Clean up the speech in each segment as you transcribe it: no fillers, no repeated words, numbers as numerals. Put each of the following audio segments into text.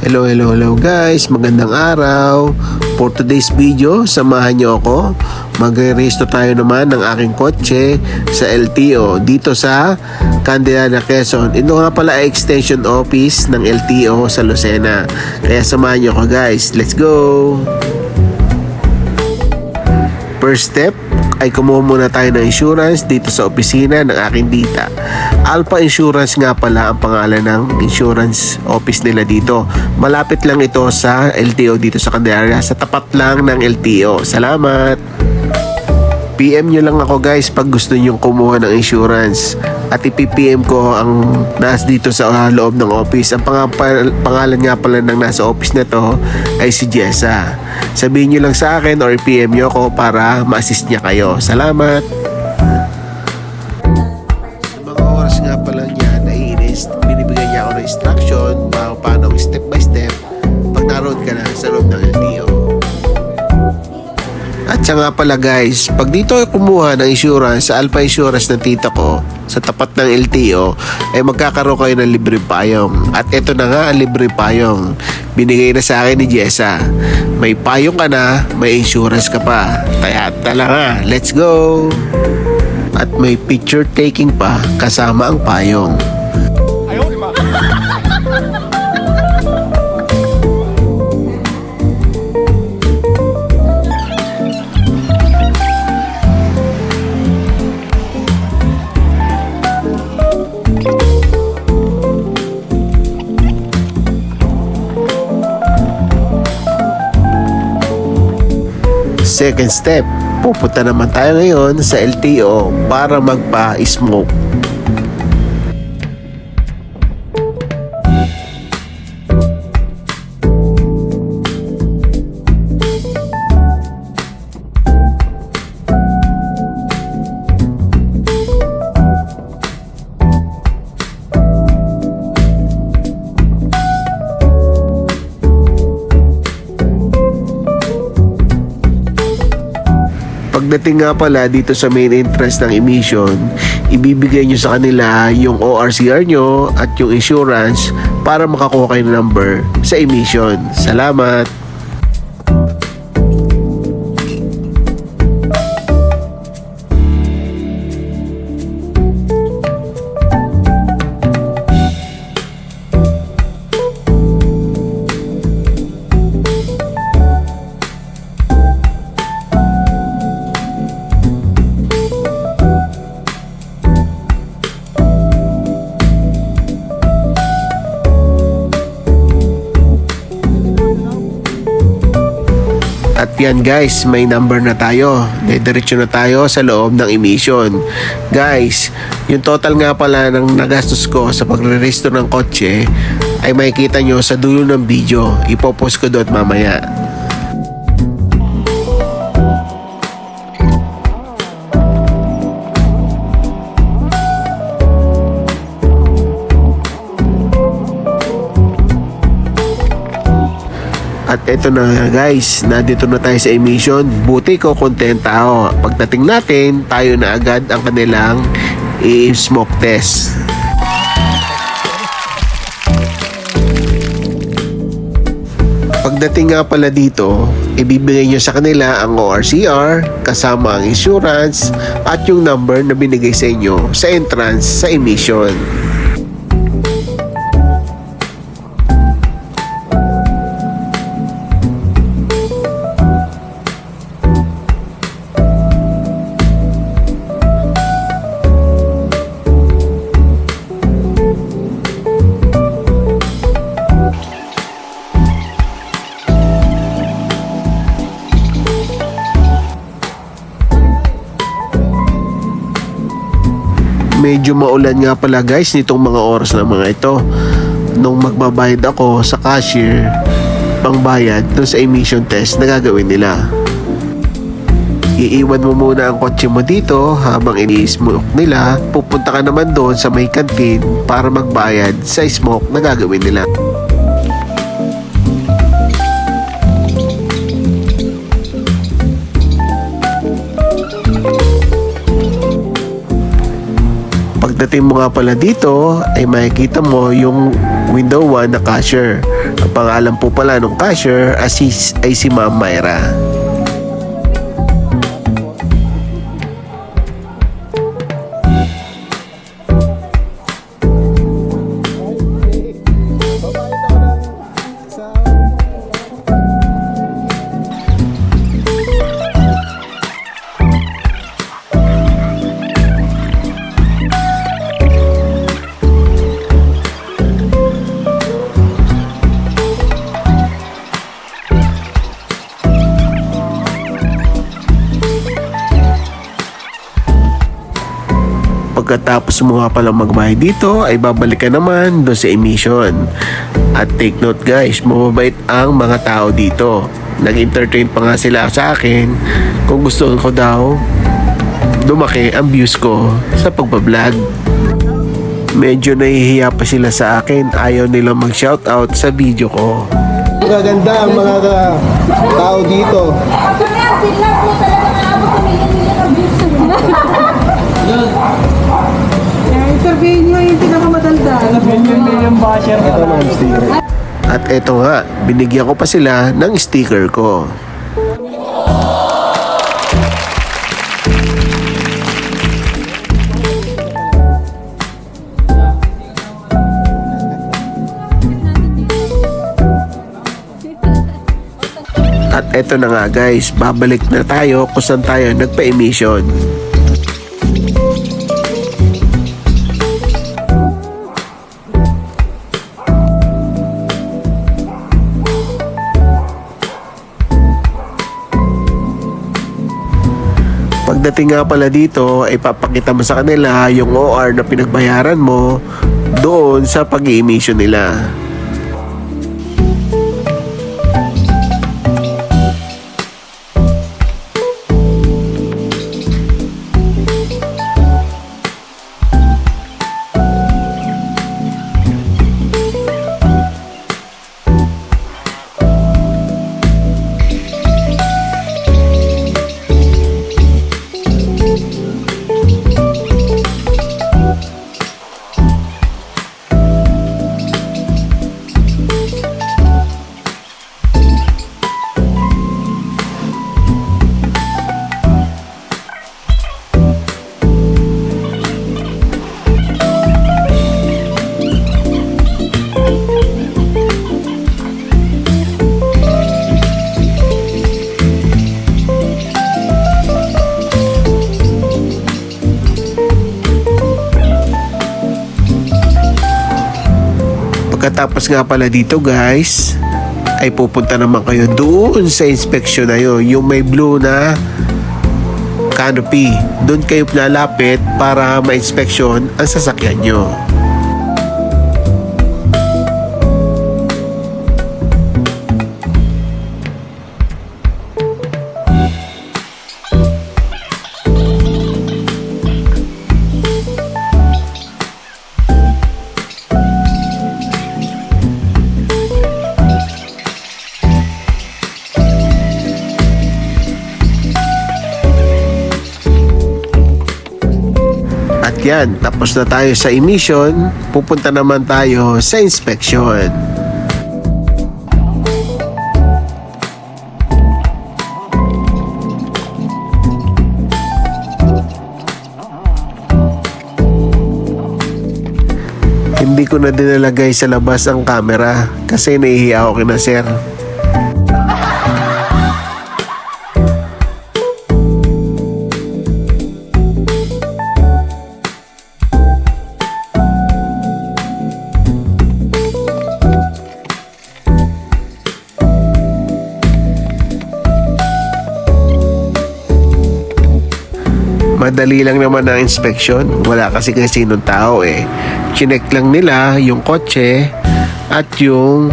Hello guys, magandang araw. For today's video, samahan nyo ako. Magre-resto tayo naman ng aking kotse sa LTO dito sa Candelaria, Quezon. Ito nga pala ay extension office ng LTO sa Lucena. Kaya samahan nyo ako guys, let's go! First step ay kumuha muna tayo ng insurance dito sa opisina ng aking tita. Alpha Insurance nga pala ang pangalan ng insurance office nila dito. Malapit lang ito sa LTO dito sa Candelaria, sa tapat lang ng LTO. Salamat! PM nyo lang ako guys pag gusto nyong kumuha ng insurance at ipipm ko ang nasa dito sa loob ng office. Ang pangalan nga pala ng nasa office na to ay si Jessa. Sabihin nyo lang sa akin or PM nyo ako para ma-assist niya kayo. Salamat! Sa mga oras nga pala niya na binibigyan niya ako ng instruction paano step by step pag naroon ka na sa loob ng LTO. At siya nga pala guys, pag dito ay kumuha ng insurance sa Alpha Insurance ng tita ko sa tapat ng LTO, ay magkakaroon kayo ng libre payong. At ito na nga ang libre payong binigay na sa akin ni Jessa. May payong ka na, may insurance ka pa. Kaya talaga, let's go! At may picture taking pa kasama ang payong. Second step, pupunta naman tayo ngayon sa LTO para magpa-smoke. Pagdating nga pala dito sa main entrance ng emission, ibibigay nyo sa kanila yung ORCR nyo at yung insurance para makakuha kayo ng number sa emission. Salamat! At yan guys, may number na tayo. Diretso na tayo sa loob ng emission. Guys, yung total nga pala ng nagastos ko sa pagre-resto ng kotse ay makikita nyo sa dulo ng video. Ipopost ko doon mamaya. At eto na guys, nandito na tayo sa emission. Buti ko kontenta ako. Pagdating natin, tayo na agad ang kanilang i-smoke test. Pagdating nga pala dito, ibibigay nyo sa kanila ang ORCR, kasama ang insurance, at yung number na binigay sa inyo sa entrance sa emission. Medyo maulan nga pala guys nitong mga oras na mga ito. Nung magbabayad ako sa cashier, pangbayad dun sa emission test na gagawin nila. Iiwan mo muna ang kotse mo dito habang ini-smoke nila. Pupunta ka naman doon sa may canteen para magbayad sa smoke na gagawin nila. Pagdating mo nga pala dito ay makikita mo yung window 1 na cashier. Ang pangalan po pala ng cashier ay si Ma'am Myra. Pagkatapos mo nga palang magbayad dito ay babalik ka naman doon sa emission. At take note guys, mababait ang mga tao dito. Nag-entertain pa nga sila sa akin kung gusto ko daw lumaki ang views ko sa pagbablog. Medyo nahihiya pa sila sa akin, ayaw nilang mag-shoutout sa video ko. Magaganda ang mga tao dito. Ako na yan, sila po talaga naabot sa million of views. Interviewin nyo yung pinakamadaldal. Million basher. Ito naman sticker. At eto nga, binigyan ko pa sila ng sticker ko. At eto na nga guys, babalik na tayo kung saan tayo nagpa-emission. Pagdating nga pala dito ay papakita mo sa kanila yung OR na pinagbayaran mo doon sa pag-i-emission nila. Pagkatapos nga pala dito guys, ay pupunta naman kayo doon sa inspection na yun, yung may blue na canopy. Doon kayo lalapit para ma-inspection ang sasakyan nyo. At yan, tapos na tayo sa emission, pupunta naman tayo sa inspection. Hindi ko na dinalagay sa labas ang camera kasi nahihiya ako kina sir. Madali lang naman ang inspection. Wala kasi sinong tao eh. Chinek lang nila yung kotse at yung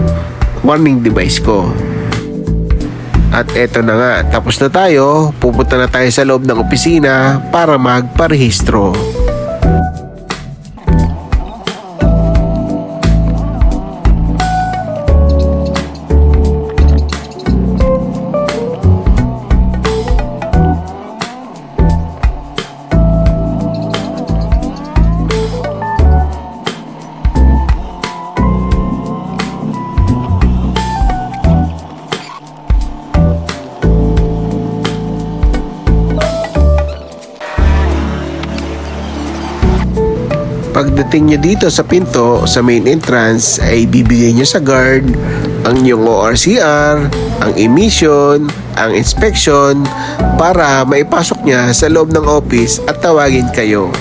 warning device ko. At eto na nga, tapos na tayo. Pupunta na tayo sa loob ng opisina para magparehistro. Pagdating nyo dito sa pinto, sa main entrance, ay bibigay nyo sa guard ang inyong ORCR, ang emission, ang inspection para maipasok niya sa loob ng office at tawagin kayo.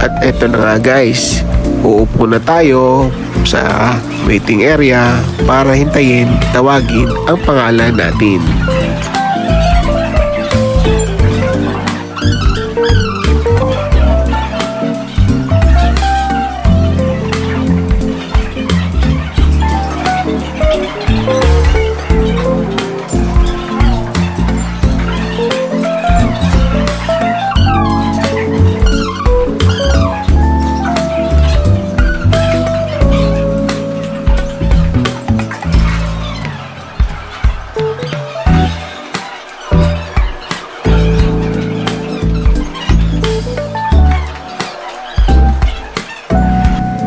At eto na nga guys, uupo na tayo sa waiting area para hintayin, tawagin ang pangalan natin.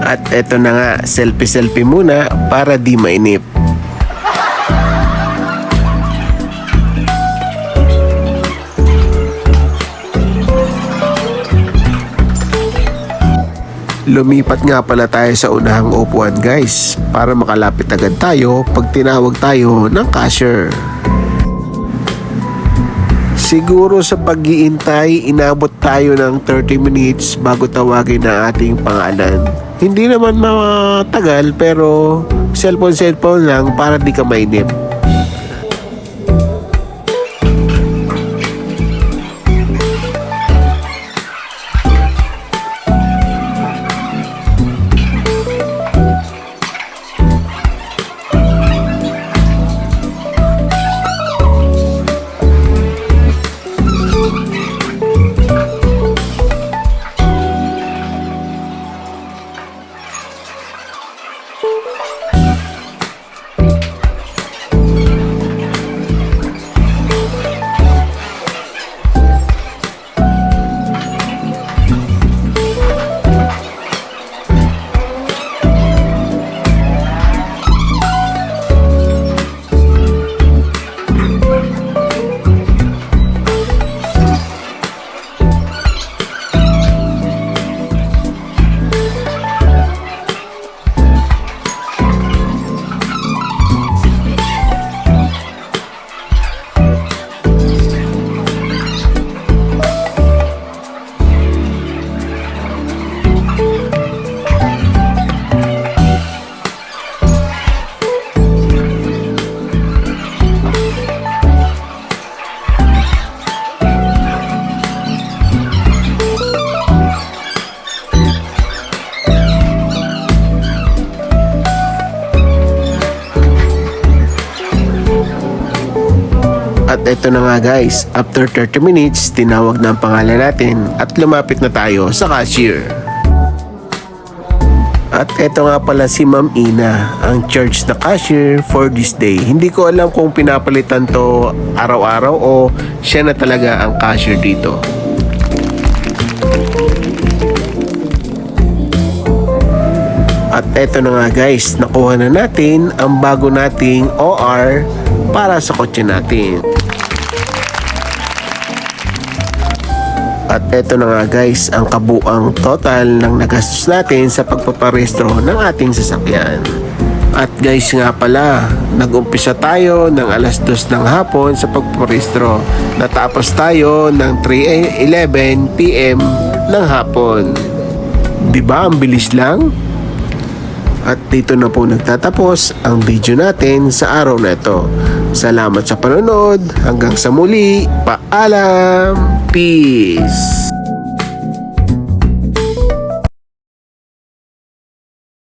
At eto na nga, selfie muna para di mainip. Lumipat nga pala tayo sa unahang upuan guys para makalapit agad tayo pag tinawag tayo ng cashier. Siguro sa pag-iintay, inabot tayo ng 30 minutes bago tawagin ang ating pangalan. Hindi naman matagal pero cellphone lang para di ka mainip. At eto na nga guys, after 30 minutes, tinawag na ang pangalan natin at lumapit na tayo sa cashier. At eto nga pala si Ma'am Ina, ang charge na cashier for this day. Hindi ko alam kung pinapalitan to araw-araw o siya na talaga ang cashier dito. At eto na nga guys, nakuha na natin ang bago nating OR para sa kotse natin. At eto na nga guys, ang kabuang total ng nagastos natin sa pagpaparehistro ng ating sasakyan. At guys nga pala, nag-umpisa tayo ng alas 2 ng hapon sa pagpaparehistro. Natapos tayo ng 3:11 PM ng hapon. Diba ang bilis lang? At dito na po nagtatapos ang video natin sa araw na ito. Salamat sa panonood. Hanggang sa muli. Paalam. Peace.